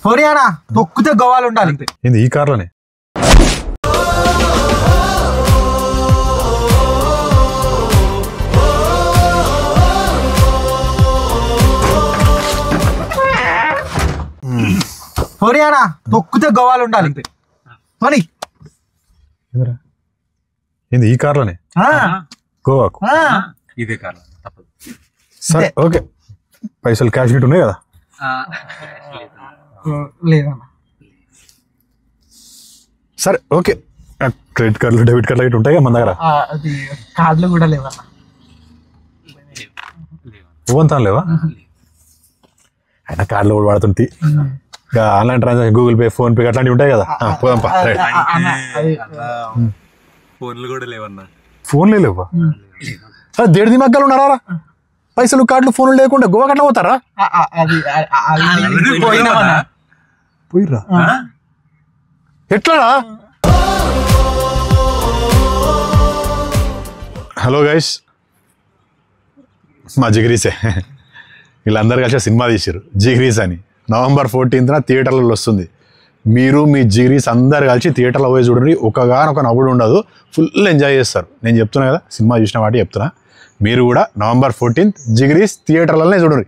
హోరియానా తొక్కితే గోవాలు ఉండాలి. ఏంది ఈ కార్లోనే? హోరియానా తొక్కితే గోవాలు ఉండాలి. పని ఏంది ఈ కార్లోనే గోవాకు? ఇదే కార్లో తప్పదు. సరే ఓకే, పైసలు క్యాష్ గిట్ ఉన్నాయి కదా? లేదన్నా. సరే ఓకే, క్రెడిట్ కార్డులు డెబిట్ కార్డులు ఇటు ఉంటాయి కదా మన దగ్గర? అది కార్డులు కూడా లేవన్నా. ఓన్ లేవా? అయినా కార్డులు కూడా వాడుతుంటే online transaction, Google pay, phone pay అట్లాంటివి ఉంటాయి కదా. పోదాంపా. ఫోన్లు కూడా లేవన్నా. ఫోన్లే లేవా? సరే దేడి మగ్గాలు ఉన్నారా? పైసలు కార్డులు ఫోన్లు లేకుండా గోవా కట్లా పోతారా? పోయిర్రా? ఎట్లా? హలో గైస్, మా జిగ్రీసే. వీళ్ళందరూ కలిసి సినిమా తీసారు జిగ్రీస్ అని. November 14th థియేటర్లలో వస్తుంది. మీరు మీ జిగ్రీస్ అందరు కలిసి థియేటర్లో పోయి చూడండి. ఒకగానొక నవ్వుడు ఉండదు, ఫుల్ ఎంజాయ్ చేస్తారు. నేను చెప్తున్నా కదా, సినిమా చూసిన వాటి చెప్తున్నా. మీరు కూడా November 14th జిగ్రీస్ థియేటర్లనే చూడండి.